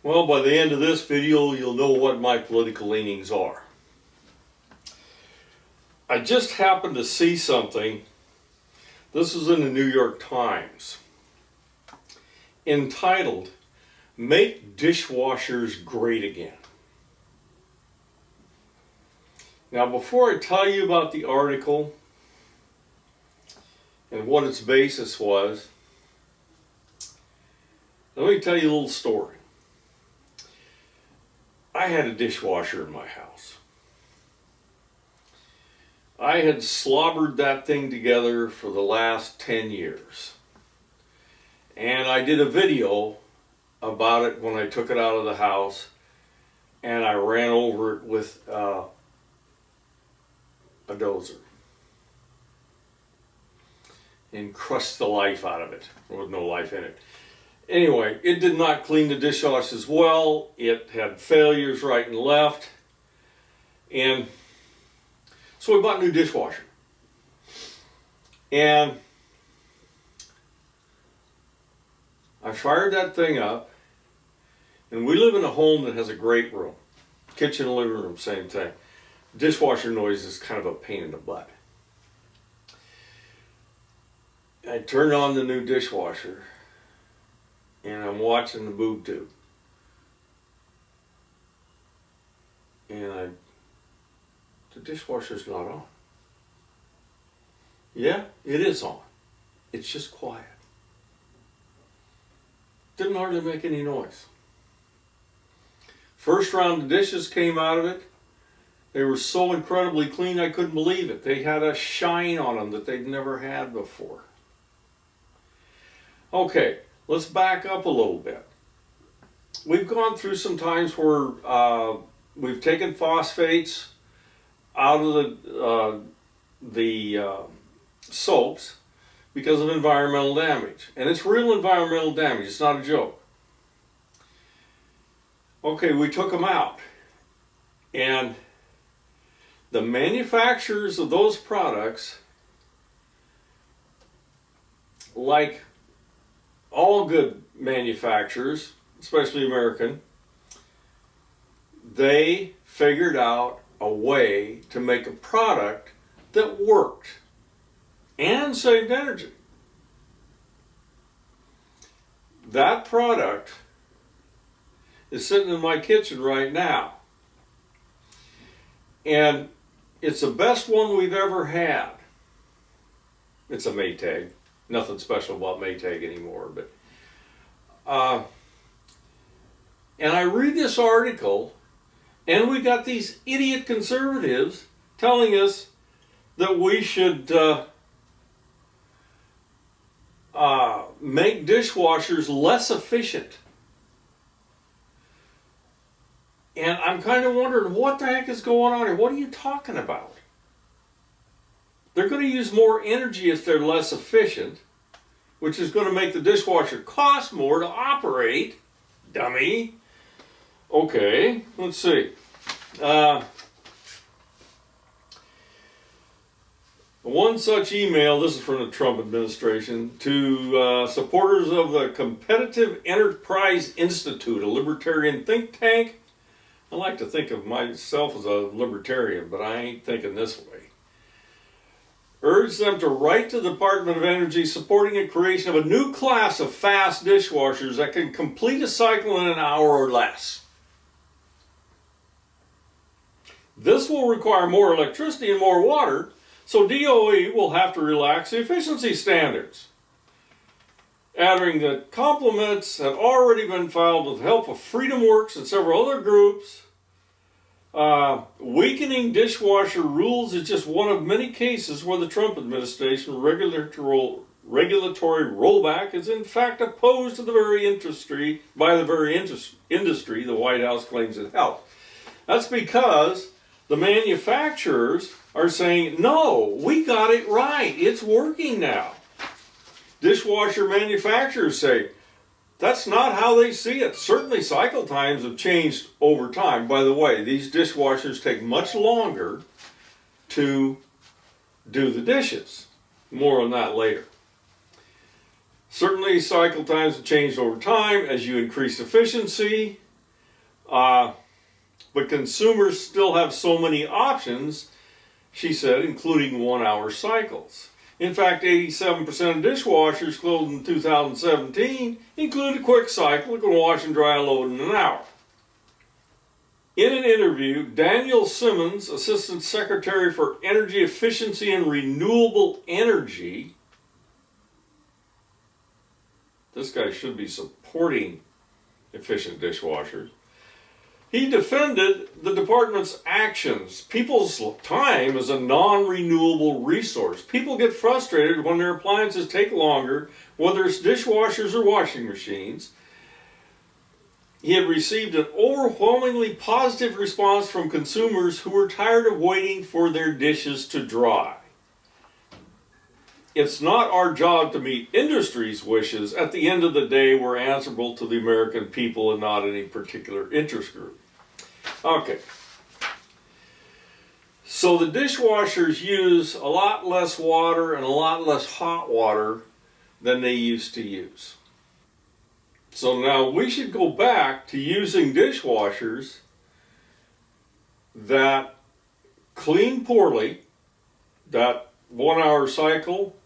Well, by the end of this video, you'll know what my political leanings are. I just happened to see something. This was in the New York Times, entitled, "Make Dishwashers Great Again." Now, before I tell you about the article and what its basis was, let me tell you a little story. I had a dishwasher in my house. I had slobbered that thing together for the last 10 years. And I did a video about it when I took it out of the house, and I ran over it with a dozer and crushed the life out of it. There was no life in it. Anyway, it did not clean the dishwashers well. It had failures right and left. And so we bought a new dishwasher. And I fired that thing up. And we live in a home that has a great room. Kitchen and living room, same thing. Dishwasher noise is kind of a pain in the butt. I turned on the new dishwasher, and I'm watching the boob tube. And the dishwasher's not on. Yeah, it is on. It's just quiet. Didn't hardly make any noise. First round of dishes came out of it. They were so incredibly clean I couldn't believe it. They had a shine on them that they'd never had before. Okay, let's back up a little bit. We've gone through some times where we've taken phosphates out of the soaps because of environmental damage. And it's real environmental damage, it's not a joke. Okay, we took them out. And the manufacturers of those products, like all good manufacturers, especially American, they figured out a way to make a product that worked and saved energy. That product is sitting in my kitchen right now. And it's the best one we've ever had. It's a Maytag. Nothing special about Maytag anymore, but and I read this article, and we got these idiot conservatives telling us that we should make dishwashers less efficient. And I'm kind of wondering, what the heck is going on here? What are you talking about? They're going to use more energy if they're less efficient, which is going to make the dishwasher cost more to operate. Dummy. Okay, let's see. One such email, this is from the Trump administration, to supporters of the Competitive Enterprise Institute, a libertarian think tank. I like to think of myself as a libertarian, but I ain't thinking this way. Urge them to write to the Department of Energy supporting the creation of a new class of fast dishwashers that can complete a cycle in an hour or less. This will require more electricity and more water, so DOE will have to relax the efficiency standards. Adding that compliments have already been filed with the help of FreedomWorks and several other groups. Weakening dishwasher rules is just one of many cases where the Trump administration regulatory rollback is in fact opposed to the very industry the White House claims it helped. That's because the manufacturers are saying, no, we got it right, it's working now. Dishwasher manufacturers say, that's not how they see it. Certainly cycle times have changed over time. By the way, these dishwashers take much longer to do the dishes. More on that later. Certainly cycle times have changed over time as you increase efficiency. Uh, but consumers still have so many options, she said, including 1-hour cycles. In fact, 87% of dishwashers closed in 2017 include a quick cycle that can wash and dry a load in an hour. In an interview, Daniel Simmons, Assistant Secretary for Energy Efficiency and Renewable Energy, this guy should be supporting efficient dishwashers, he defended the department's actions. People's time is a non-renewable resource. People get frustrated when their appliances take longer, whether it's dishwashers or washing machines. He had received an overwhelmingly positive response from consumers who were tired of waiting for their dishes to dry. It's not our job to meet industry's wishes. At the end of the day, we're answerable to the American people and not any particular interest group. Okay. So the dishwashers use a lot less water and a lot less hot water than they used to use. So now we should go back to using dishwashers that clean poorly. That 1-hour cycle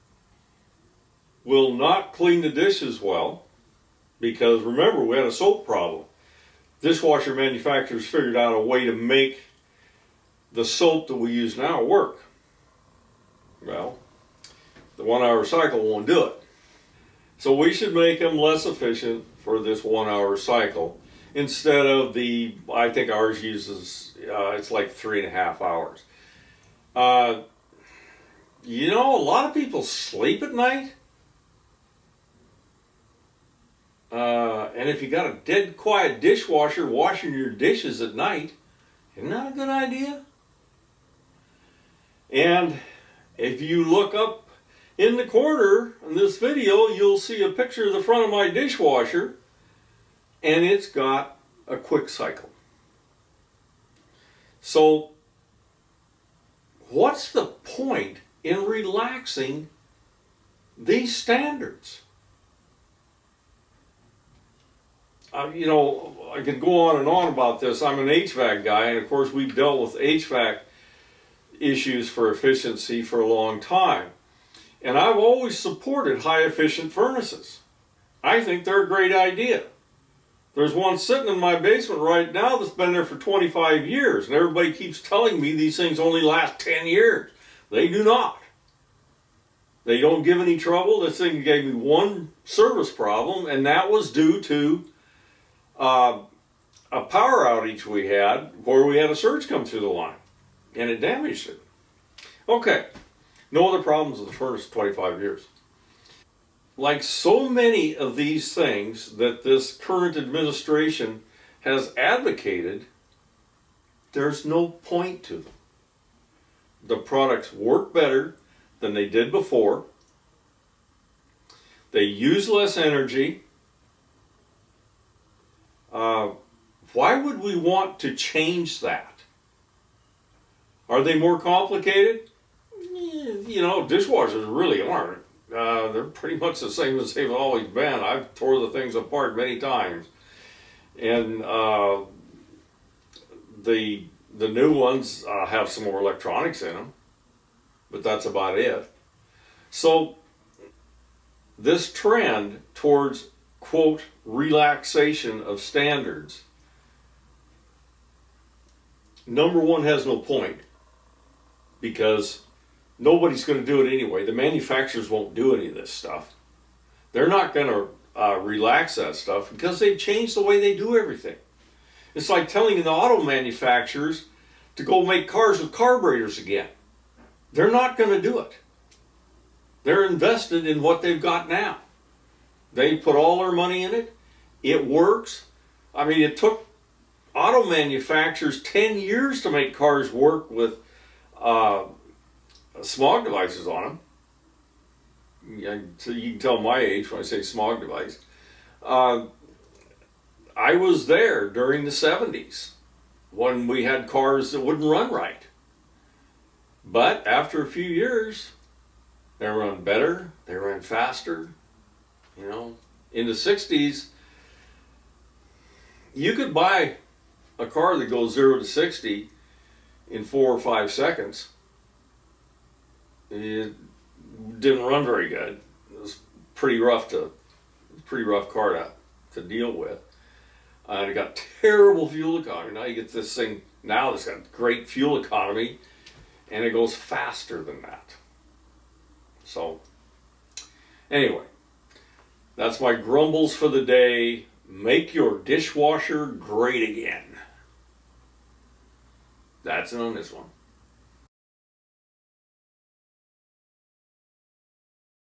will not clean the dishes well, because remember, we had a soap problem. Dishwasher manufacturers figured out a way to make the soap that we use now work. Well, the 1-hour cycle won't do it. So we should make them less efficient for this 1-hour cycle instead of the, I think ours uses, it's like 3.5 hours. You know, a lot of people sleep at night. And if you got a dead quiet dishwasher washing your dishes at night, isn't that a good idea? And if you look up in the corner in this video, you'll see a picture of the front of my dishwasher, and it's got a quick cycle. So, what's the point in relaxing these standards? You know, I could go on and on about this. I'm an HVAC guy, and of course we've dealt with HVAC issues for efficiency for a long time. And I've always supported high efficient furnaces. I think they're a great idea. There's one sitting in my basement right now that's been there for 25 years, and everybody keeps telling me these things only last 10 years. They do not. They don't give any trouble. This thing gave me one service problem, and that was due to a power outage we had where we had a surge come through the line, and it damaged it. Okay, no other problems with the furnace in 25 years. Like so many of these things that this current administration has advocated, there's no point to them. The products work better than they did before. They use less energy. Why would we want to change that? Are they more complicated? You know, dishwashers really aren't. They're pretty much the same as they've always been. I've tore the things apart many times. And the new ones have some more electronics in them, but that's about it. So this trend towards, quote, relaxation of standards, number one, has no point, because nobody's going to do it anyway. The manufacturers won't do any of this stuff. They're not going to relax that stuff because they've changed the way they do everything. It's like telling the auto manufacturers to go make cars with carburetors again. They're not going to do it. They're invested in what they've got now. They put all their money in it. It works. I mean, it took auto manufacturers 10 years to make cars work with smog devices on them. So you can tell my age when I say smog device. I was there during the 70s when we had cars that wouldn't run right. But after a few years, they run better, they ran faster. You know, in the 60s, you could buy a car that goes 0 to 60 in 4 or 5 seconds, it didn't run very good. It was pretty rough car to deal with. And it got terrible fuel economy. Now you get this thing now that's got great fuel economy, and it goes faster than that. So, anyway, that's my grumbles for the day. Make your dishwasher great again. That's it on this one.